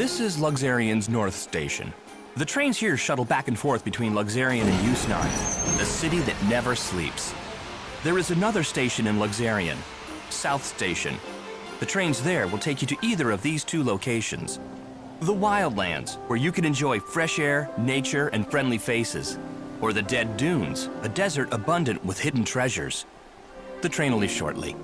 This is Luxarian's North Station. The trains here shuttle back and forth between Luxarian and XIII, the city that never sleeps. There is another station in Luxarian, South Station. The trains there will take you to either of these two locations. The Wildlands, where you can enjoy fresh air, nature, and friendly faces. Or the Dead Dunes, a desert abundant with hidden treasures. The train will leave shortly.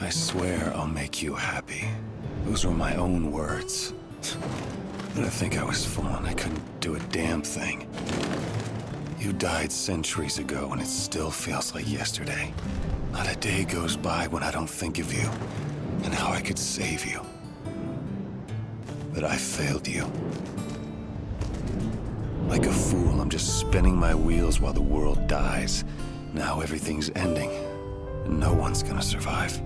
I swear I'll make you happy. Those were my own words. But I think I was fooling. I couldn't do a damn thing. You died centuries ago, and it still feels like yesterday. Not a day goes by when I don't think of you, and how I could save you. But I failed you. Like a fool, I'm just spinning my wheels while the world dies. Now everything's ending, and no one's gonna survive.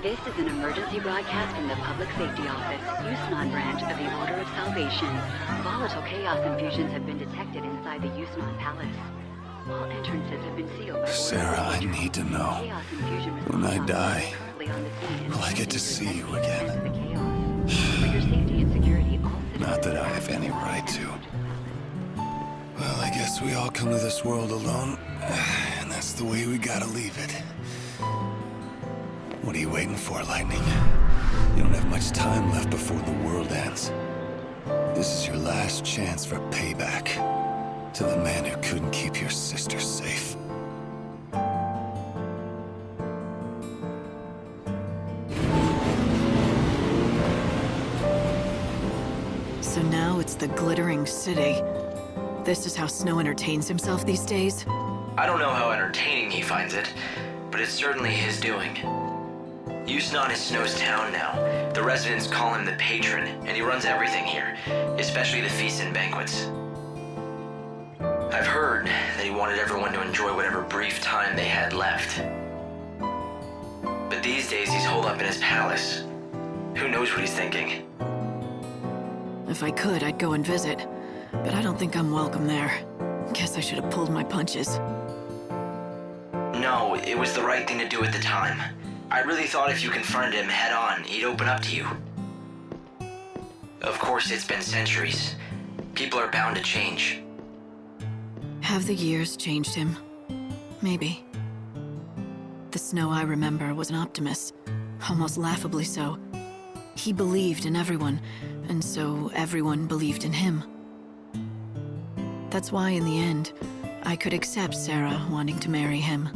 This is an emergency broadcast from the Public Safety Office, XIII branch of the Order of Salvation. Volatile chaos infusions have been detected inside the XIII Palace. All entrances have been sealed by Sarah, I need to know. When I die, will I get to see you again? For your safety and security, all Not that I have any right to. Well, I guess we all come to this world alone, and that's the way we gotta leave it. What are you waiting for, Lightning? You don't have much time left before the world ends. This is your last chance for payback to the man who couldn't keep your sister safe. So now it's the glittering city. This is how Snow entertains himself these days? I don't know how entertaining he finds it, but it's certainly his doing. XIII is Snow's town now. The residents call him the patron, and he runs everything here, especially the feasts and banquets. I've heard that he wanted everyone to enjoy whatever brief time they had left. But these days he's holed up in his palace. Who knows what he's thinking? If I could, I'd go and visit, but I don't think I'm welcome there. Guess I should have pulled my punches. No, it was the right thing to do at the time. I really thought if you confronted him head-on, he'd open up to you. Of course, it's been centuries. People are bound to change. Have the years changed him? Maybe. The Snow I remember was an optimist, almost laughably so. He believed in everyone, and so everyone believed in him. That's why, in the end, I could accept Sarah wanting to marry him.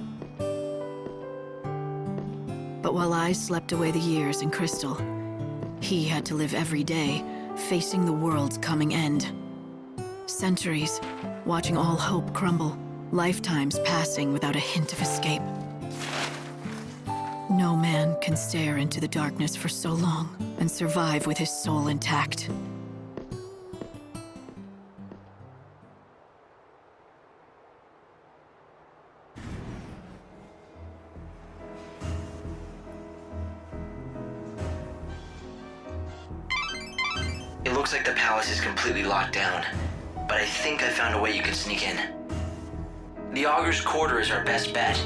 But while I slept away the years in Crystal, he had to live every day, facing the world's coming end. Centuries, watching all hope crumble, lifetimes passing without a hint of escape. No man can stare into the darkness for so long and survive with his soul intact. It looks like the palace is completely locked down, but I think I found a way you can sneak in. The Augur's Quarter is our best bet.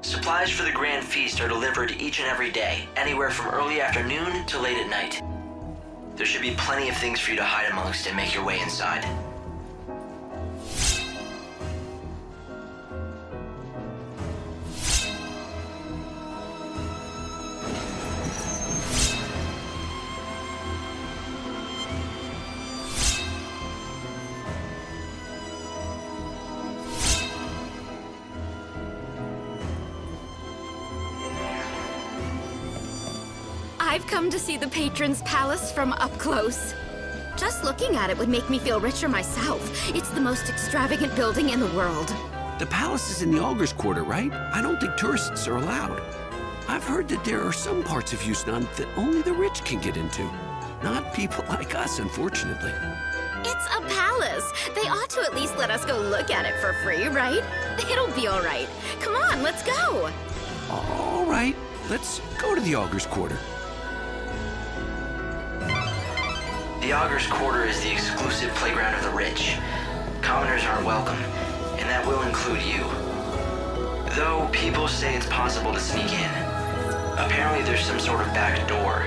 Supplies for the Grand Feast are delivered each and every day, anywhere from early afternoon to late at night. There should be plenty of things for you to hide amongst and make your way inside. I've come to see the Patron's Palace from up close. Just looking at it would make me feel richer myself. It's the most extravagant building in the world. The palace is in the Augur's Quarter, right? I don't think tourists are allowed. I've heard that there are some parts of Yusnan that only the rich can get into. Not people like us, unfortunately. It's a palace. They ought to at least let us go look at it for free, right? It'll be all right. Come on, let's go. All right, let's go to the Augur's Quarter. The Augur's Quarter is the exclusive playground of the rich. Commoners aren't welcome, and that will include you. Though people say it's possible to sneak in. Apparently there's some sort of back door.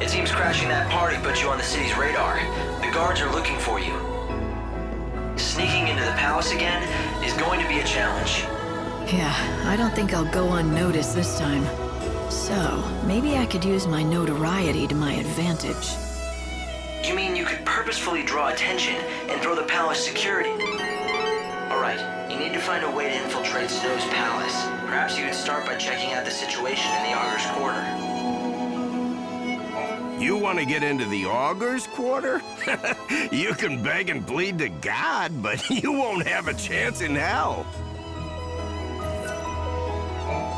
It seems crashing that party put you on the city's radar. The guards are looking for you. Sneaking into the palace again is going to be a challenge. Yeah, I don't think I'll go unnoticed this time. So, maybe I could use my notoriety to my advantage. You mean you could purposefully draw attention and throw the palace security? Alright, you need to find a way to infiltrate Snow's palace. Perhaps you could start by checking out the situation in the Augur's Quarter. You want to get into the Augur's Quarter? You can beg and plead to God, but you won't have a chance in hell.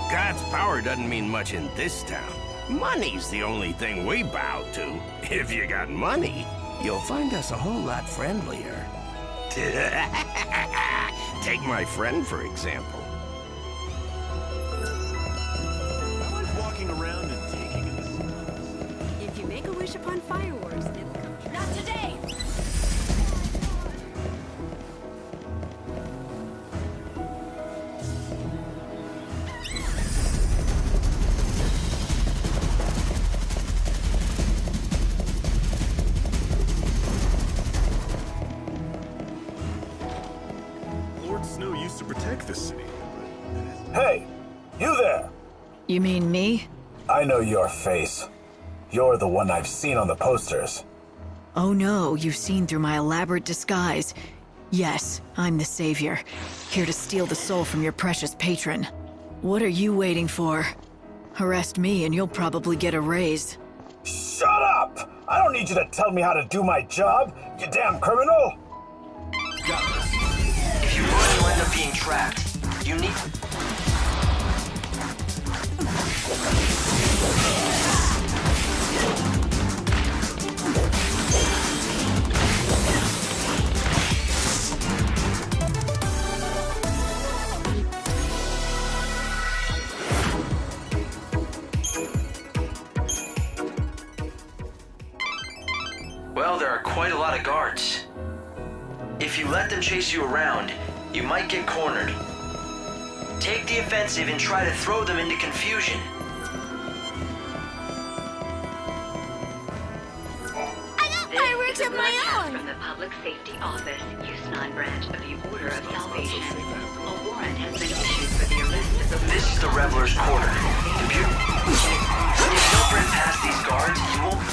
God's power doesn't mean much in this town. Money's the only thing we bow to. If you got money, you'll find us a whole lot friendlier. Take my friend, for example. I like walking around and taking in the sun. If you make a wish upon fireworks, it'll come true. Not today! Lord Snow used to protect this city. Hey, you there! You mean me? I know your face. You're the one I've seen on the posters. Oh no, you've seen through my elaborate disguise. Yes, I'm the Savior, here to steal the soul from your precious patron. What are you waiting for? Arrest me and you'll probably get a raise. Shut up! I don't need you to tell me how to do my job, you damn criminal! If you run, you'll end up being trapped. You need... Well, there are quite a lot of guards. If you let them chase you around, you might get cornered. Take the offensive and try to throw them into confusion. I got fireworks of my Broadcast own! from the Public Safety Office, XIII branch of the Order of Salvation. A warrant has been issued for the arrest of the... This is the Reveler's Quarter. Computer. If you don't run past these guards, you won't...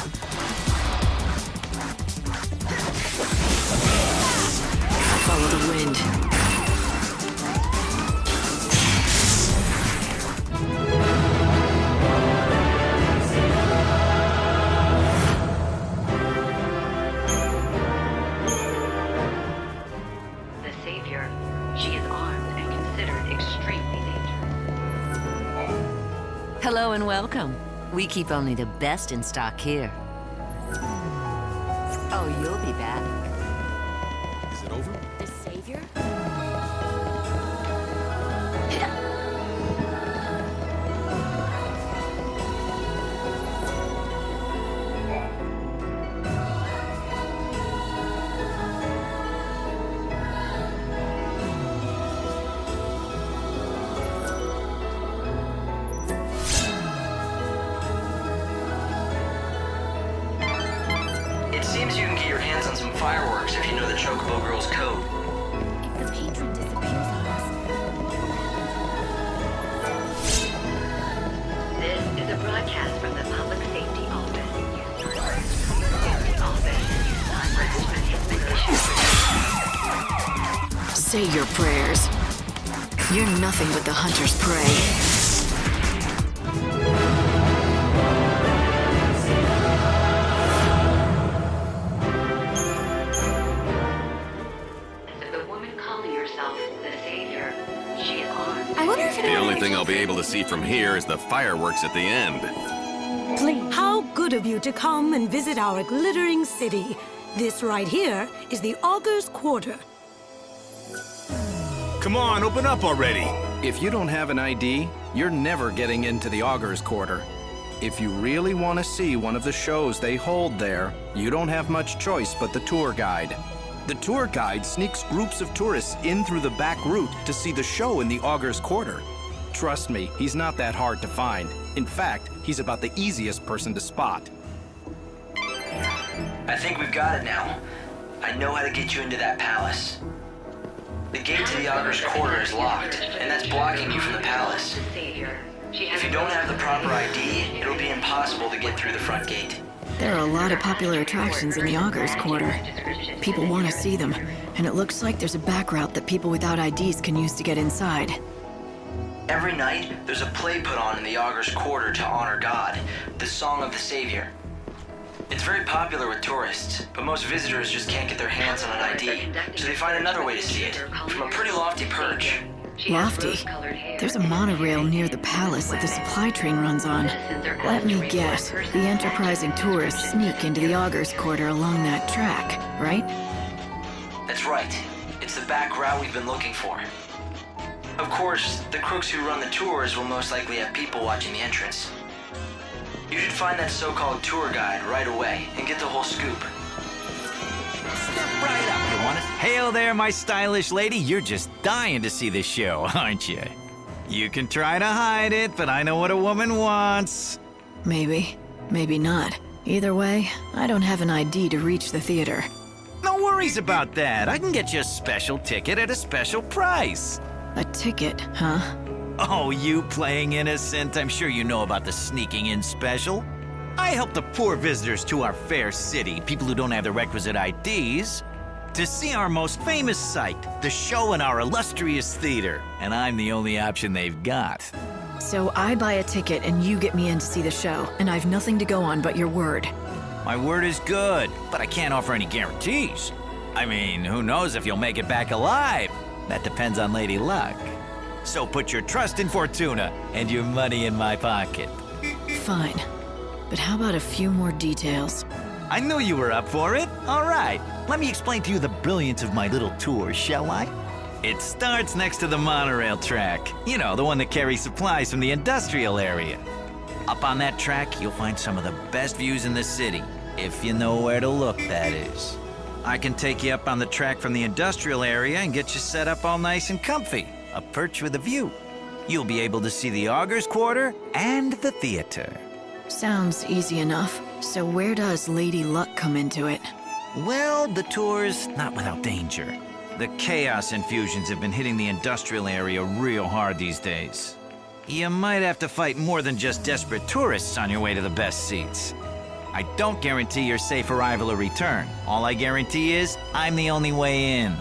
Follow the wind. The Savior. She is armed and considered extremely dangerous. Hello and welcome. We keep only the best in stock here. Oh, you'll be back. Is it over? The Savior? It seems you can get your hands on some fireworks if you know the Chocobo Girl's code. If the patron disappears on us, This is a broadcast from the Public Safety Office, XIII branch. Safety Office, XIII branch has been issued. Say your prayers. You're nothing but the hunter's prey. able to see from here is the fireworks at the end. Please. How good of you to come and visit our glittering city. This right here is the Augur's Quarter. Come on, open up already. If you don't have an ID, you're never getting into the Augur's Quarter. If you really want to see one of the shows they hold there, you don't have much choice but the tour guide. The tour guide sneaks groups of tourists in through the back route to see the show in the Augur's Quarter. Trust me, he's not that hard to find. In fact, he's about the easiest person to spot. I think we've got it now. I know how to get you into that palace. The gate to the Augur's Quarter is locked, and that's blocking you from the palace. If you don't have the proper ID, it'll be impossible to get through the front gate. There are a lot of popular attractions in the Augur's Quarter. People want to see them, and it looks like there's a back route that people without IDs can use to get inside. Every night, there's a play put on in the Augur's Quarter to honor God, the Song of the Savior. It's very popular with tourists, but most visitors just can't get their hands on an ID, so they find another way to see it, from a pretty lofty perch. Lofty? There's a monorail near the palace that the supply train runs on. Let me guess, the enterprising tourists sneak into the Augur's Quarter along that track, right? That's right. It's the back route we've been looking for. Of course, the crooks who run the tours will most likely have people watching the entrance. You should find that so-called tour guide right away and get the whole scoop. Step right up, you want it? Hail there, my stylish lady. You're just dying to see this show, aren't you? You can try to hide it, but I know what a woman wants. Maybe. Maybe not. Either way, I don't have an ID to reach the theater. No worries about that. I can get you a special ticket at a special price. A ticket, huh? Oh, you playing innocent? I'm sure you know about the sneaking in special. I help the poor visitors to our fair city, people who don't have the requisite IDs, to see our most famous sight, the show in our illustrious theater. And I'm the only option they've got. So I buy a ticket and you get me in to see the show, and I've nothing to go on but your word. My word is good, but I can't offer any guarantees. I mean, who knows if you'll make it back alive? That depends on Lady Luck. So put your trust in Fortuna and your money in my pocket. Fine. But how about a few more details? I knew you were up for it. All right, let me explain to you the brilliance of my little tour, shall I? It starts next to the monorail track. You know, the one that carries supplies from the industrial area. Up on that track, you'll find some of the best views in the city. If you know where to look, that is. I can take you up on the track from the industrial area and get you set up all nice and comfy. A perch with a view. You'll be able to see the Augur's Quarter and the theater. Sounds easy enough. So where does Lady Luck come into it? Well, the tour's not without danger. The chaos infusions have been hitting the industrial area real hard these days. You might have to fight more than just desperate tourists on your way to the best seats. I don't guarantee your safe arrival or return. All I guarantee is I'm the only way in.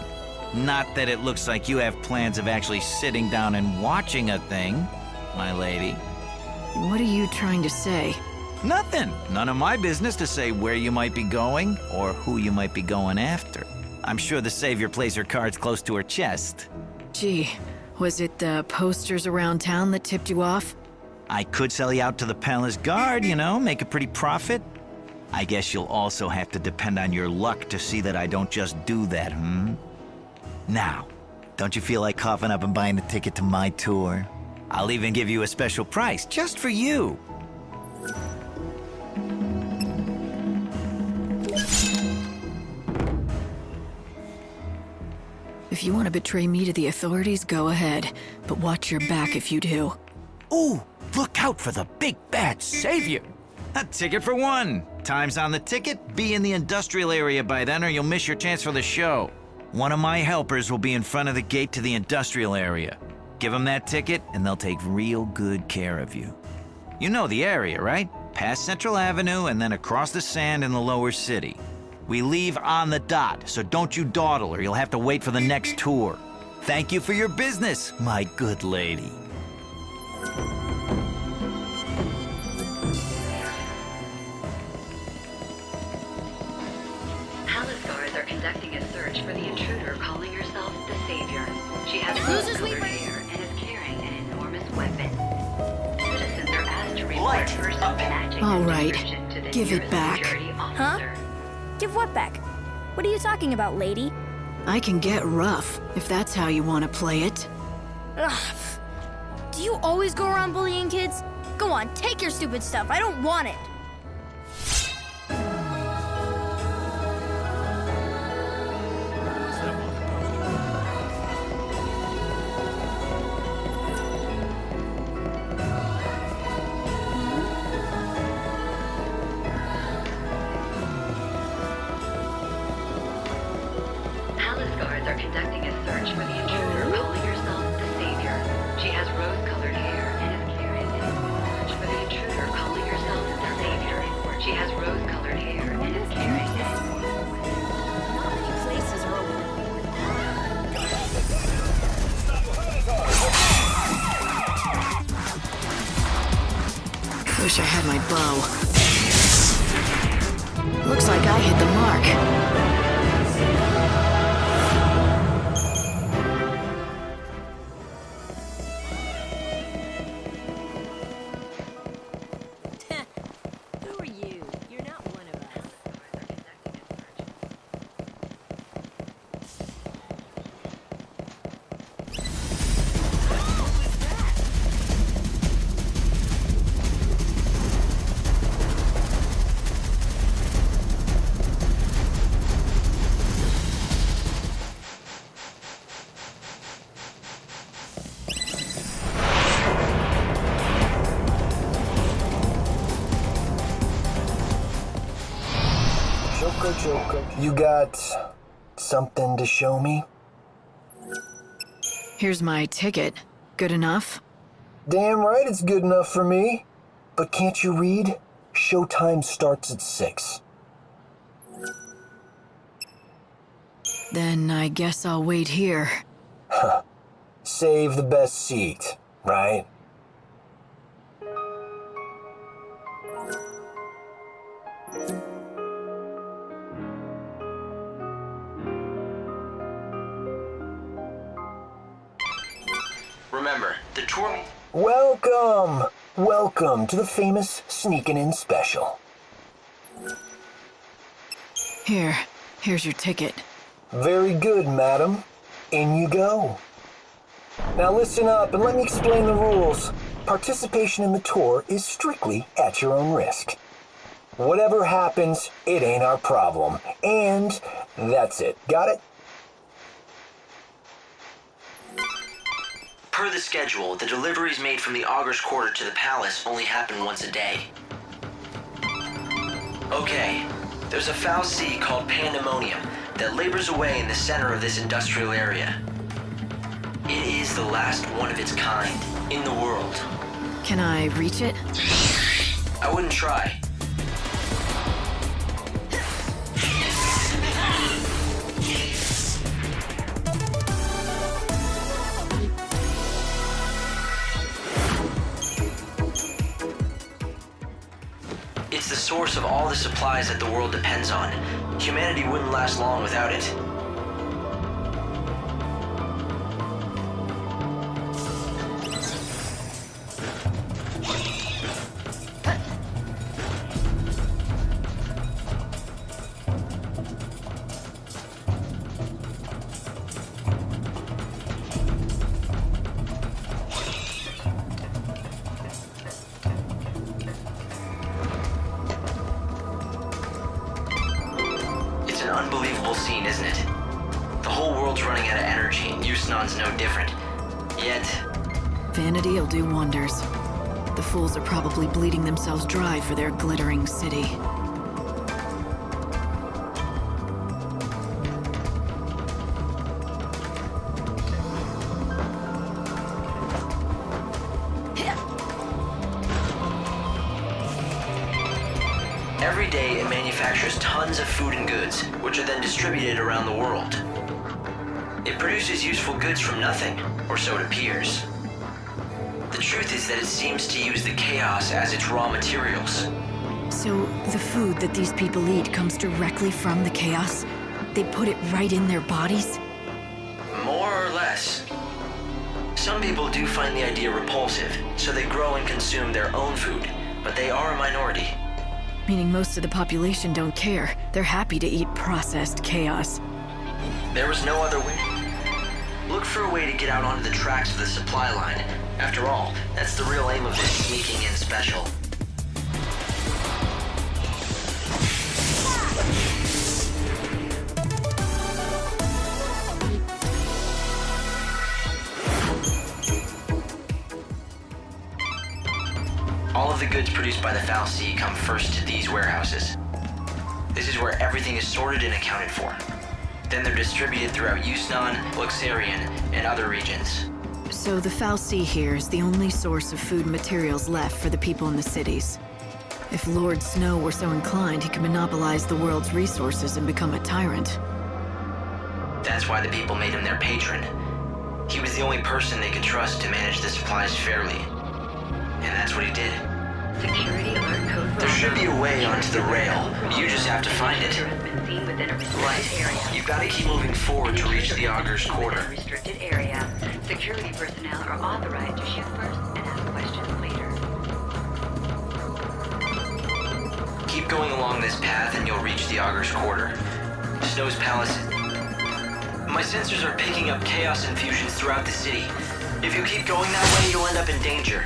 Not that it looks like you have plans of actually sitting down and watching a thing, my lady. What are you trying to say? Nothing. None of my business to say where you might be going or who you might be going after. I'm sure the Savior plays her cards close to her chest. Gee, was it the posters around town that tipped you off? I could sell you out to the palace guard, you know, make a pretty profit. I guess you'll also have to depend on your luck to see that I don't just do that, Now, don't you feel like coughing up and buying a ticket to my tour? I'll even give you a special price, just for you. If you want to betray me to the authorities, go ahead. But watch your back if you do. Ooh, look out for the big bad Savior! A ticket for one. Time's on the ticket. Be in the industrial area by then or you'll miss your chance for the show. One of my helpers will be in front of the gate to the industrial area. Give them that ticket and they'll take real good care of you. You know the area, right? Past Central Avenue and then across the sand in the lower city. We leave on the dot, so don't you dawdle or you'll have to wait for the next tour. Thank you for your business, my good lady. Palace guards are conducting a search for the intruder calling herself the Savior. She has rose-colored hair and is carrying an enormous weapon. Light, All right. Give it back. Huh? Give what back? What are you talking about, lady? I can get rough, if that's how you want to play it. Ugh. Do you always go around bullying kids? Go on, take your stupid stuff. I don't want it. Palace guards are conducting a search for the intruder calling herself the Savior. She has rose-colored hair and is carrying search for the intruder calling herself the Savior. She has rose-colored hair and is carrying Not many places are open. Wish I had my bow. Looks like I hit the mark. Who are you? You're not one of us. Joker, you got something to show me? Here's my ticket. Good enough? Damn right it's good enough for me. But can't you read? Showtime starts at 6. Then I guess I'll wait here. Save the best seat, right? Remember, the tour... Welcome! Welcome to the famous Sneakin' In special. Here's your ticket. Very good, madam. In you go. Now listen up and let me explain the rules. Participation in the tour is strictly at your own risk. Whatever happens, it ain't our problem. And that's it. Got it? Per the schedule, the deliveries made from the Augur's Quarter to the palace only happen once a day. Okay, there's a foul sea called Pandemonium that labors away in the center of this industrial area. It is the last one of its kind in the world. Can I reach it? I wouldn't try. It's the source of all the supplies that the world depends on. Humanity wouldn't last long without it. An unbelievable scene, isn't it? The whole world's running out of energy, and XIII's no different. Yet... Vanity'll do wonders. The fools are probably bleeding themselves dry for their glittering city. Every day, it manufactures tons of food and goods, which are then distributed around the world. It produces useful goods from nothing, or so it appears. The truth is that it seems to use the chaos as its raw materials. So, the food that these people eat comes directly from the chaos? They put it right in their bodies? More or less. Some people do find the idea repulsive, so they grow and consume their own food, but they are a minority. Meaning most of the population don't care. They're happy to eat processed chaos. There was no other way. Look for a way to get out onto the tracks of the supply line. After all, that's the real aim of this sneaking in special. All of the goods produced by the Foul Sea come first to these warehouses. This is where everything is sorted and accounted for. Then they're distributed throughout Yusnan, XIII, and other regions. So the Foul Sea here is the only source of food materials left for the people in the cities. If Lord Snow were so inclined, he could monopolize the world's resources and become a tyrant. That's why the people made him their patron. He was the only person they could trust to manage the supplies fairly. And that's what he did. Security alert code. There should be a way onto the rail. You just have to find it. Right. You've got to keep moving forward to reach the Augur's Quarter. Restricted area. Security personnel are authorized to shoot first and ask questions later. Keep going along this path and you'll reach the Augur's Quarter. Snow's Palace. My sensors are picking up chaos infusions throughout the city. If you keep going that way, you'll end up in danger.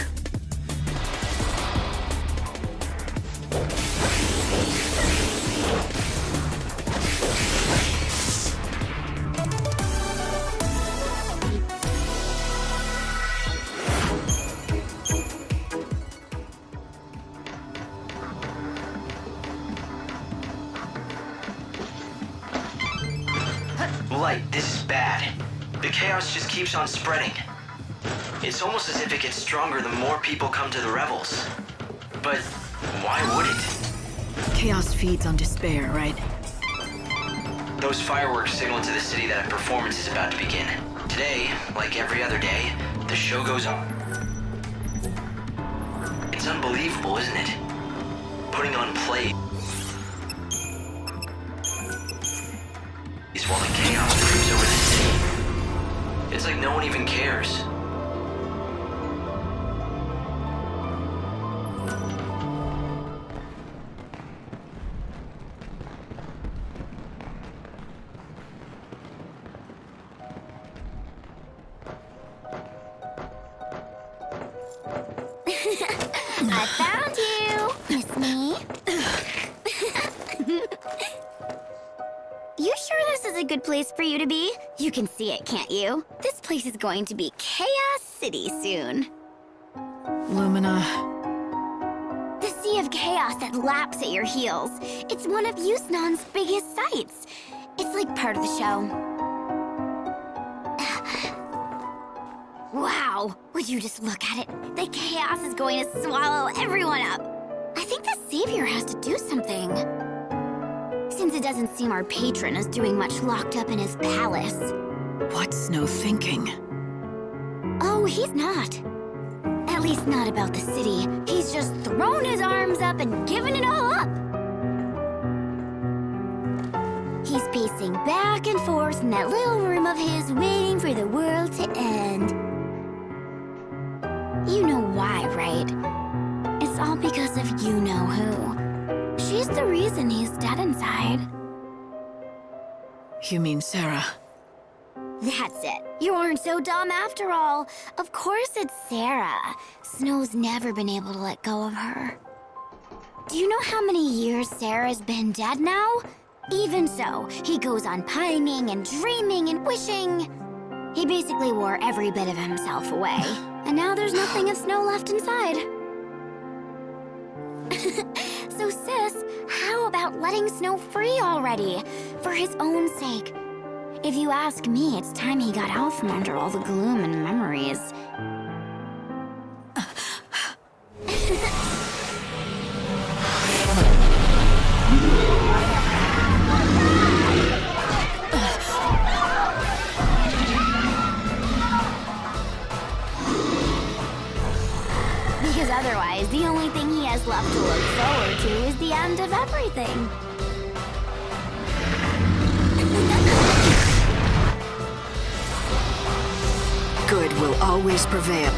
Light, this is bad. The chaos just keeps on spreading. It's almost as if it gets stronger the more people come to the revels. But why would it? Chaos feeds on despair, right? Those fireworks signal to the city that a performance is about to begin. Today, like every other day, the show goes on. It's unbelievable, isn't it? Putting on plays while the chaos broods over the city. It's like no one even cares. I found you, Miss Me. You sure this is a good place for you to be? You can see it, can't you? This place is going to be Chaos City soon. Lumina. The sea of chaos that laps at your heels. It's one of Yusnan's biggest sights. It's like part of the show. Wow, would you just look at it? The chaos is going to swallow everyone up. I think the Savior has to do something. Since it doesn't seem our patron is doing much locked up in his palace. What's Snow thinking? Oh, he's not. At least not about the city. He's just thrown his arms up and given it all up. He's pacing back and forth in that little room of his, waiting for the world to end. You know why, right? It's all because of you-know-who. She's the reason he's dead inside. You mean Sarah? That's it. You aren't so dumb after all. Of course it's Sarah. Snow's never been able to let go of her. Do you know how many years Sarah's been dead now? Even so, he goes on pining and dreaming and wishing. He basically wore every bit of himself away. And now there's nothing of Snow left inside. So sis, how about letting Snow free already? For his own sake. If you ask me, it's time he got out from under all the gloom and memories. Because otherwise, the only thing he has left to look forward to is the end of everything. Good will always prevail.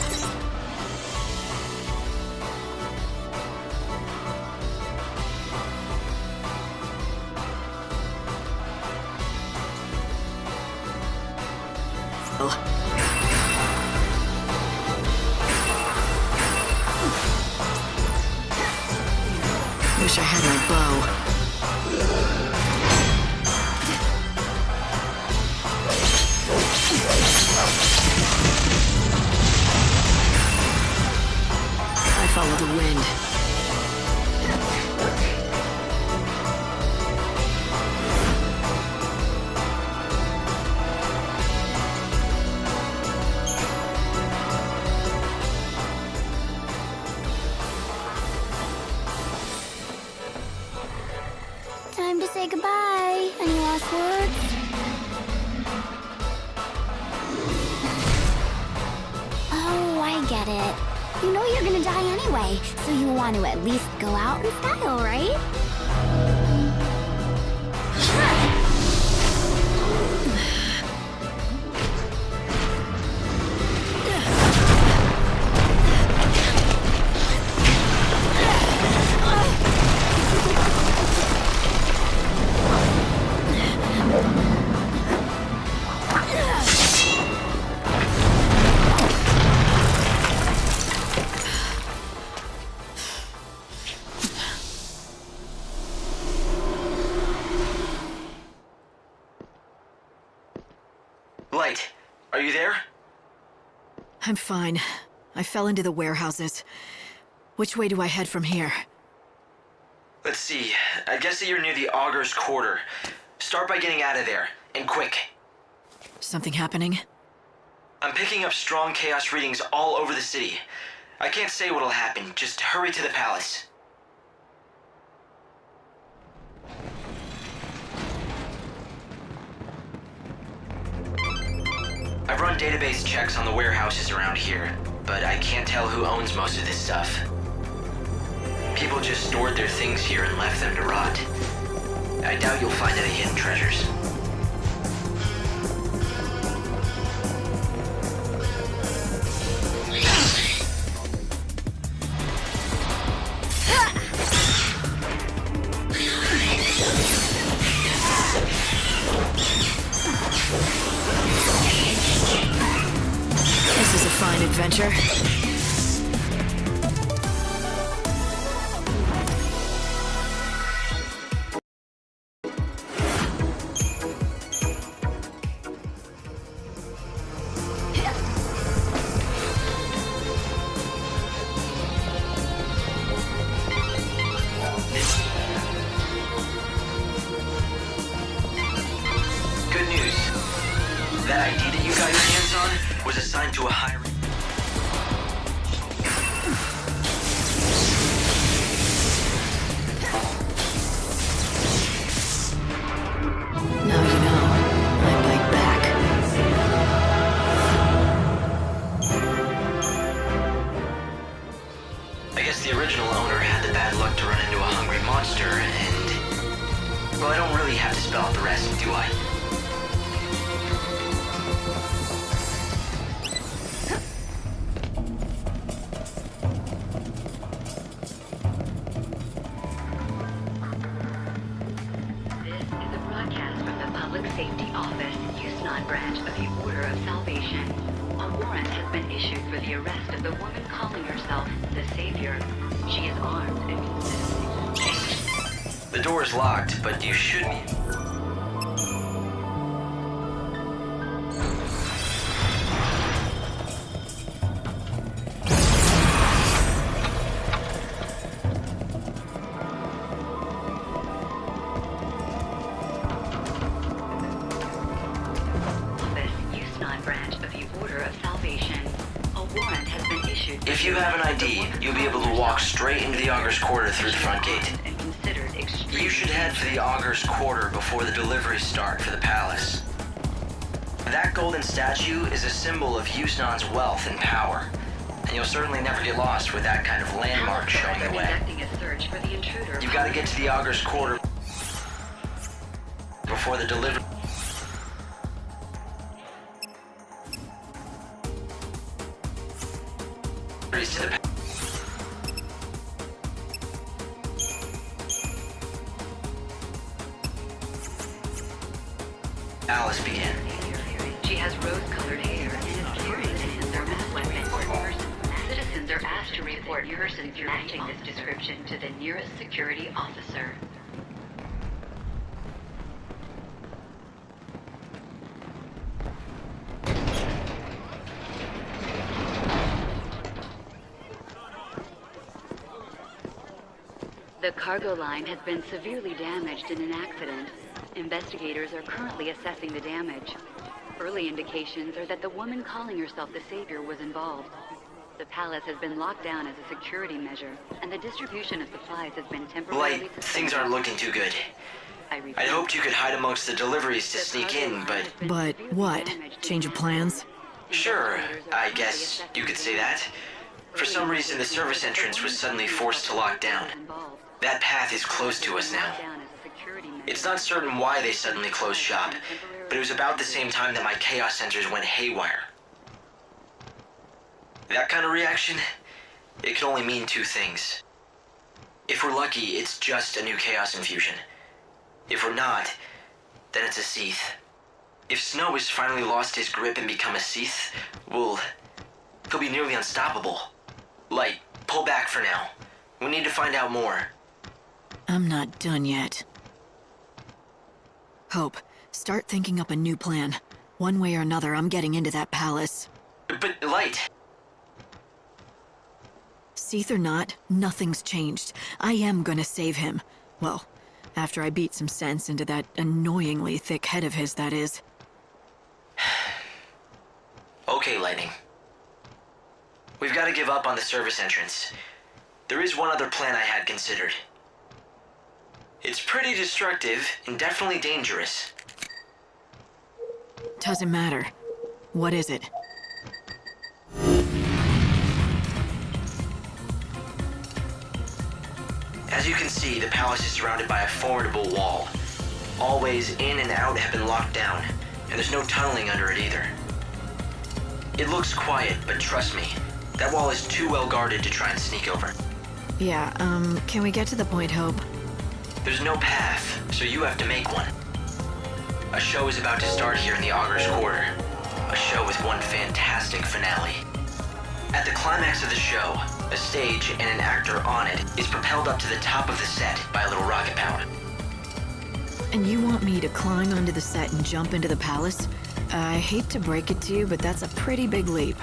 Wish I had my bow. I follow the wind. Time to say goodbye. Any last words? Oh, I get it. You know you're gonna die anyway, so you want to at least go out in style, right? Light, are you there? I'm fine. I fell into the warehouses. Which way do I head from here? Let's see. I guess that you're near the Augur's Quarter. Start by getting out of there, and quick. Something happening? I'm picking up strong chaos readings all over the city. I can't say what'll happen. Just hurry to the palace. I've run database checks on the warehouses around here, but I can't tell who owns most of this stuff. People just stored their things here and left them to rot. I doubt you'll find any hidden treasures. This is a fine adventure. Good news. That ID that you got your hands on was assigned to a higher... Now you know. I bite back. I guess the original owner had the bad luck to run into a hungry monster, and... Well, I don't really have to spell out the rest, do I? This is a broadcast from the Public Safety Office, XIII branch of the Order of Salvation. A warrant has been issued for the arrest of the woman calling herself the Savior. She is armed and considered... The door is locked, but you should be... XIII branch of the Order of Salvation. A warrant has been issued... If you have an ID, you'll be able to walk straight into the Augur's Quarter through the front gate. You should head for the Augur's Quarter before the deliveries start for the palace. That golden statue is a symbol of XIII's wealth and power, and you'll certainly never get lost with that kind of landmark showing the way. You've got to get to the Augur's Quarter before the delivery... to the palace begin. has rose-colored hair and is carrying a thermal weapon. Citizens are asked to report persons matching this description to the nearest security officer. The cargo line has been severely damaged in an accident. Investigators are currently assessing the damage. Early indications are that the woman calling herself the Savior was involved. The palace has been locked down as a security measure, and the distribution of supplies has been temporarily Light, suspended. things aren't looking too good. I'd hoped you could hide amongst the deliveries to sneak in, but... But what? Change of plans? Sure, I guess you could say that. For some reason, the service entrance was suddenly forced to lock down. That path is closed to us now. It's not certain why they suddenly closed shop, but it was about the same time that my chaos sensors went haywire. That kind of reaction, it can only mean two things. If we're lucky, it's just a new chaos infusion. If we're not, then it's a XIII. If Snow has finally lost his grip and become a XIII, he'll be nearly unstoppable. Light, pull back for now. We need to find out more. I'm not done yet. Hope, start thinking up a new plan. One way or another, I'm getting into that palace. But, Light... XIII or not, nothing's changed. I am gonna save him. Well, after I beat some sense into that annoyingly thick head of his, that is. Okay, Lightning. We've got to give up on the service entrance. There is one other plan I had considered. It's pretty destructive and definitely dangerous. Doesn't matter. What is it? As you can see, the palace is surrounded by a formidable wall. All ways in and out have been locked down, and there's no tunneling under it either. It looks quiet, but trust me, that wall is too well guarded to try and sneak over. Yeah, can we get to the point, Hope? There's no path, so you have to make one. A show is about to start here in the Augur's Quarter. A show with one fantastic finale. At the climax of the show, a stage and an actor on it is propelled up to the top of the set by a little rocket power. And you want me to climb onto the set and jump into the palace? I hate to break it to you, but that's a pretty big leap.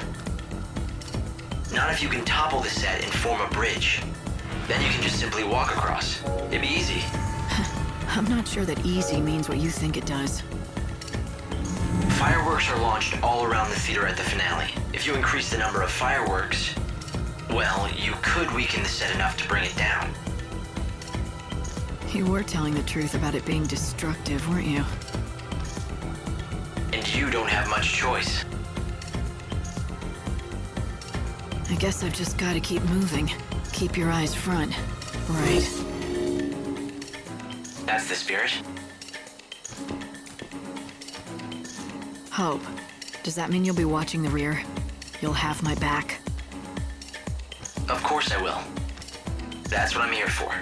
Not if you can topple the set and form a bridge. Then you can just simply walk across. It'd be easy. I'm not sure that easy means what you think it does. Fireworks are launched all around the theater at the finale. If you increase the number of fireworks, well, you could weaken the set enough to bring it down. You were telling the truth about it being destructive, weren't you? And you don't have much choice. I guess I've just got to keep moving. Keep your eyes front. Right. That's the spirit? Hope, does that mean you'll be watching the rear? You'll have my back? Of course I will. That's what I'm here for.